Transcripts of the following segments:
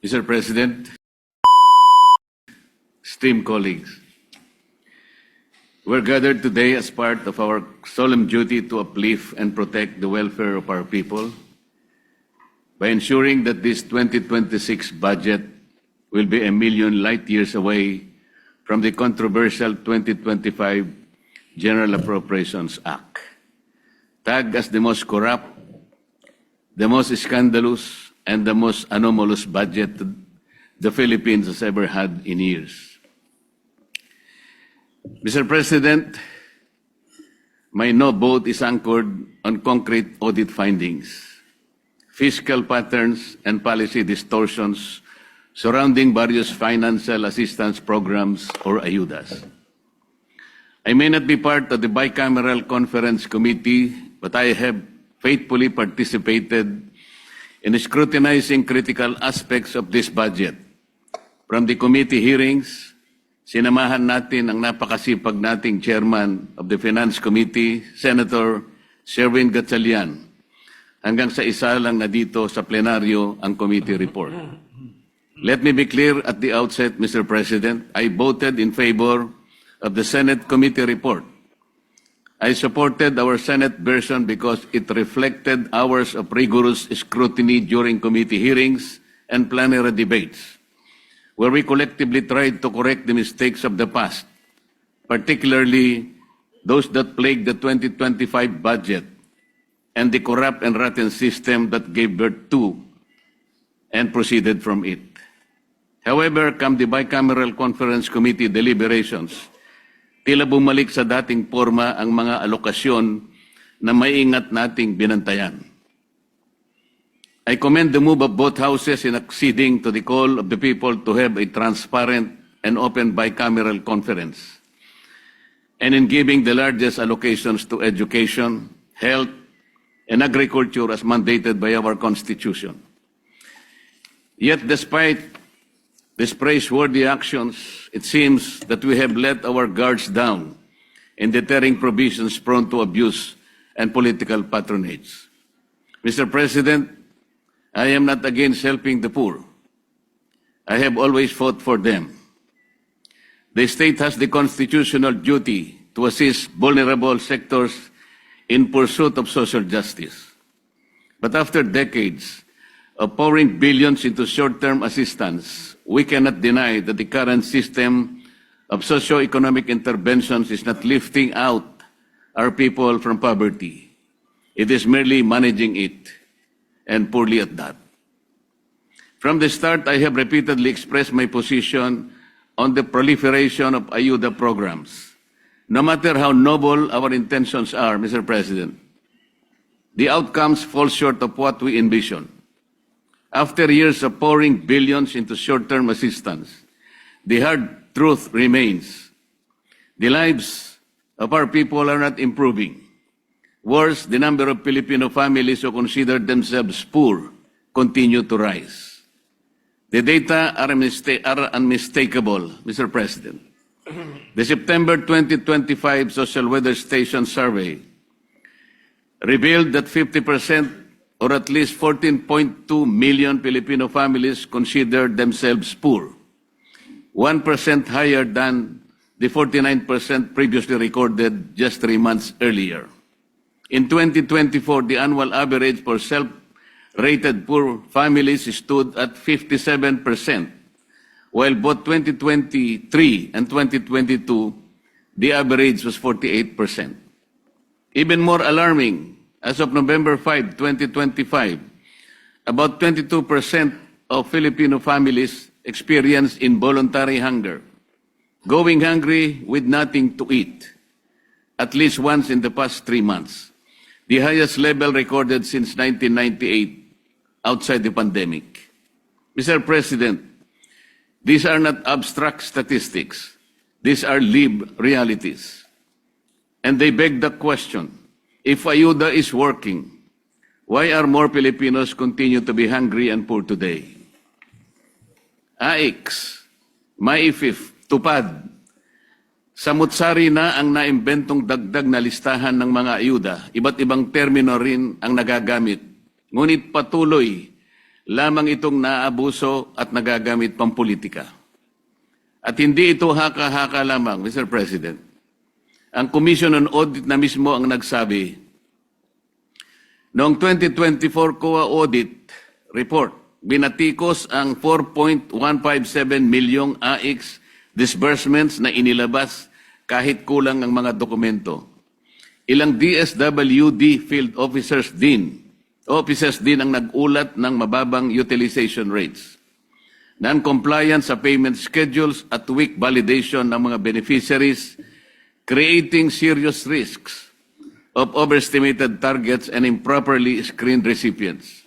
Mr. President, esteemed colleagues, we're gathered today as part of our solemn duty to uplift and protect the welfare of our people by ensuring that this 2026 budget will be a million light years away from the controversial 2025 General Appropriations Act, tagged as the most corrupt, the most scandalous, and the most anomalous budget the Philippines has ever had in years. Mr. President, my no vote is anchored on concrete audit findings, fiscal patterns, and policy distortions surrounding various financial assistance programs or ayudas. I may not be part of the bicameral conference committee, but I have faithfully participated in scrutinizing critical aspects of this budget. From the committee hearings, sinamahan natin ang napakasipag nating chairman of the Finance Committee, Senator Sherwin Gatchalian, hanggang sa isa lang na dito sa plenaryo ang committee report. Let me be clear at the outset, Mr. President, I voted in favor of the Senate committee report. I supported our Senate version because it reflected hours of rigorous scrutiny during committee hearings and plenary debates, where we collectively tried to correct the mistakes of the past, particularly those that plagued the 2025 budget and the corrupt and rotten system that gave birth to and proceeded from it. However, come the bicameral conference committee deliberations, tila bumalik sa dating forma ang mga alokasyon na maingat nating binantayan. I commend the move of both houses in acceding to the call of the people to have a transparent and open bicameral conference, and in giving the largest allocations to education, health, and agriculture as mandated by our Constitution. Yet, despite these praiseworthy actions, it seems that we have let our guards down in deterring provisions prone to abuse and political patronage. Mr. President, I am not against helping the poor. I have always fought for them. The state has the constitutional duty to assist vulnerable sectors in pursuit of social justice. But after decades of pouring billions into short-term assistance, we cannot deny that the current system of socio-economic interventions is not lifting out our people from poverty. It is merely managing it, and poorly at that. From the start, I have repeatedly expressed my position on the proliferation of ayuda programs. No matter how noble our intentions are, Mr. President, the outcomes fall short of what we envision. After years of pouring billions into short-term assistance, the hard truth remains. The lives of our people are not improving. Worse, the number of Filipino families who consider themselves poor continue to rise. The data are unmistakable, Mr. President. The September 2025 Social Weather Station survey revealed that 50% or at least 14.2 million Filipino families consider themselves poor, 1% higher than the 49% previously recorded just 3 months earlier. In 2024, the annual average for self-rated poor families stood at 57%, while both 2023 and 2022, the average was 48%. Even more alarming, as of November 5, 2025, about 22% of Filipino families experience involuntary hunger, going hungry with nothing to eat, at least once in the past 3 months, the highest level recorded since 1998 outside the pandemic. Mr. President, these are not abstract statistics. These are lived realities. And they beg the question, if ayuda is working, why are more Filipinos continue to be hungry and poor today? AIX, MAIFIF, TUPAD, samutsari na ang naimbentong dagdag na listahan ng mga ayuda. Iba't ibang termino rin ang nagagamit. Ngunit patuloy lamang itong naaabuso at nagagamit pampolitika. At hindi ito haka-haka lamang, Mr. President. Ang Commission on Audit na mismo ang nagsabi, noong 2024 COA Audit Report, binatikos ang 4.157 milyong AIX disbursements na inilabas kahit kulang ang mga dokumento. Ilang DSWD field officers din ang nag-ulat ng mababang utilization rates, non-compliance sa payment schedules at weak validation ng mga beneficiaries, creating serious risks of overestimated targets and improperly screened recipients.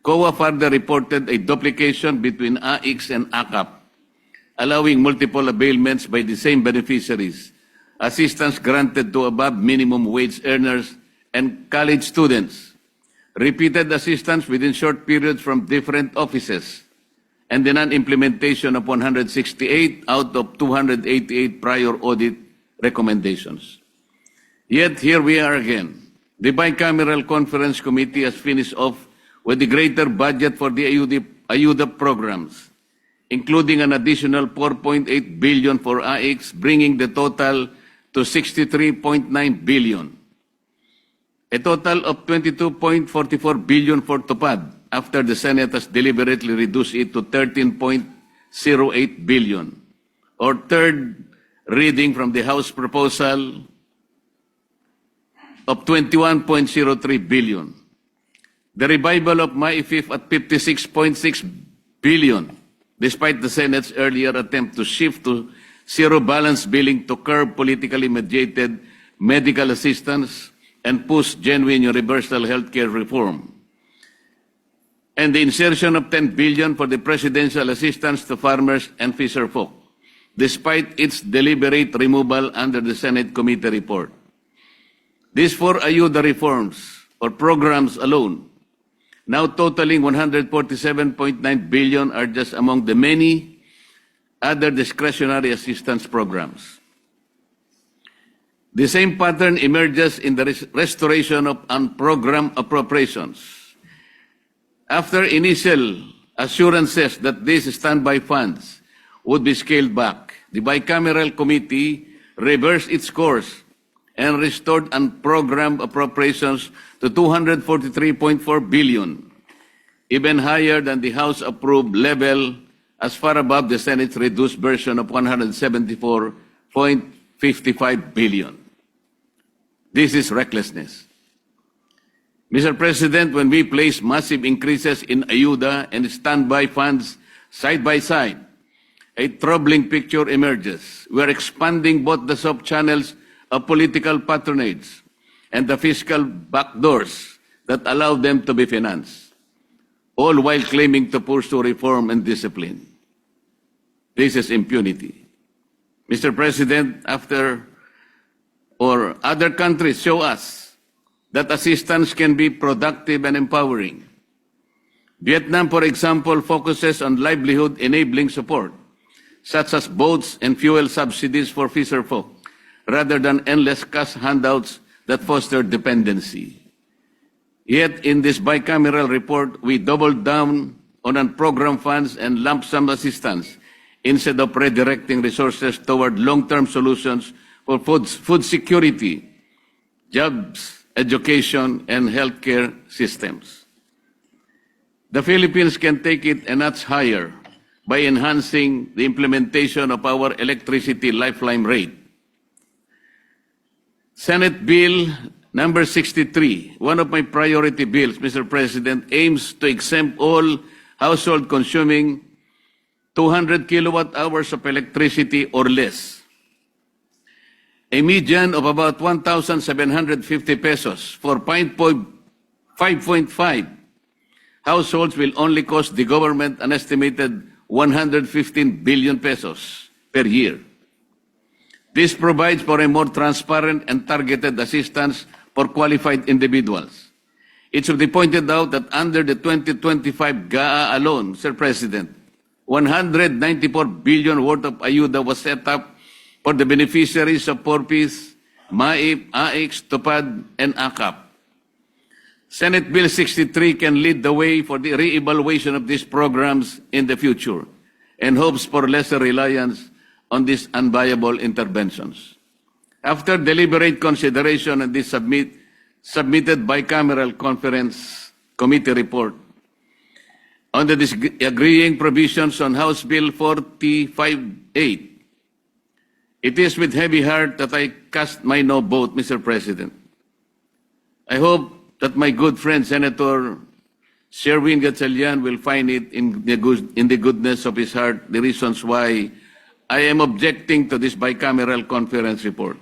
COA further reported a duplication between AIX and ACAP, allowing multiple availments by the same beneficiaries, assistance granted to above minimum wage earners and college students, repeated assistance within short periods from different offices, and the non-implementation of 168 out of 288 prior audit recommendations. Yet here we are again. The Bicameral Conference Committee has finished off with the greater budget for the AYUDA programs, including an additional 4.8 billion for AIX, bringing the total to 63.9 billion. A total of 22.44 billion for TUPAD, after the Senate has deliberately reduced it to 13.08 billion, or third reading from the House proposal of 21.03 billion. The revival of MyFIF at 56.6 billion, despite the Senate's earlier attempt to shift to zero balance billing to curb politically mediated medical assistance and push genuine universal healthcare reform. And the insertion of 10 billion for the presidential assistance to farmers and fisherfolk, despite its deliberate removal under the Senate committee report. These four AYUDA reforms or programs alone, now totaling 147.9 billion, are just among the many other discretionary assistance programs. The same pattern emerges in the restoration of unprogrammed appropriations. After initial assurances that these standby funds would be scaled back, the Bicameral Committee reversed its course and restored unprogrammed appropriations to 243.4 billion, even higher than the House-approved level, as far above the Senate's reduced version of 174.55 billion. This is recklessness. Mr. President, when we place massive increases in AYUDA and standby funds side by side, a troubling picture emerges. We are expanding both the soft channels of political patronage and the fiscal backdoors that allow them to be financed, all while claiming to pursue reform and discipline. This is impunity. Mr. President, other countries show us that assistance can be productive and empowering. Vietnam, for example, focuses on livelihood-enabling support, such as boats and fuel subsidies for fisherfolk, rather than endless cash handouts that foster dependency. Yet, in this bicameral report, we doubled down on unprogrammed funds and lump sum assistance instead of redirecting resources toward long-term solutions for food security, jobs, education, and healthcare systems. The Philippines can take it a notch higher by enhancing the implementation of our electricity lifeline rate. Senate Bill number 63, one of my priority bills, Mr. President, aims to exempt all households consuming 200 kilowatt hours of electricity or less. A median of about 1,750 pesos for 5.5 households will only cost the government an estimated 115 billion pesos per year. This provides for a more transparent and targeted assistance for qualified individuals. It should be pointed out that under the 2025 GAA alone, Mr. President, 194 billion worth of AYUDA was set up for the beneficiaries of PORPIS, MAIP, AIX, TUPAD, and ACAP. Senate Bill 63 can lead the way for the re-evaluation of these programs in the future and hopes for lesser reliance on these unviable interventions. After deliberate consideration of this submitted bicameral conference committee report on the disagreeing provisions on House Bill 458, it is with heavy heart that I cast my no vote, Mr. President. I hope that my good friend Senator Sherwin Gatchalian will find it in the goodness of his heart the reasons why I am objecting to this bicameral conference report.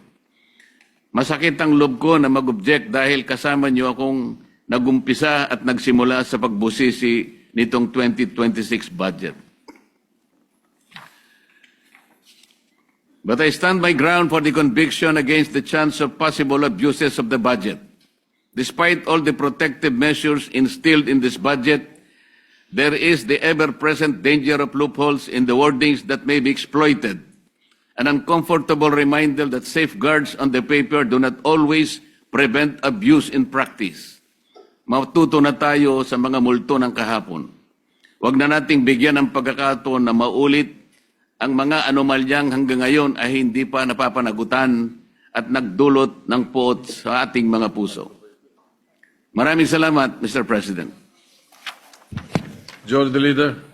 Masakit ang loob ko na mag-object dahil kasama niyo akong nagumpisa at nagsimula sa pagbusisi nitong 2026 budget. But I stand my ground for the conviction against the chance of possible abuses of the budget. Despite all the protective measures instilled in this budget, there is the ever-present danger of loopholes in the wordings that may be exploited. An uncomfortable reminder that safeguards on the paper do not always prevent abuse in practice. Matuto na tayo sa mga multo ng kahapon. Huwag na nating bigyan ng pagkakataon na maulit ang mga anomalyang hanggang ngayon ay hindi pa napapanagutan at nagdulot ng puot sa ating mga puso. Maraming salamat, Mr. President. Joe the Leader.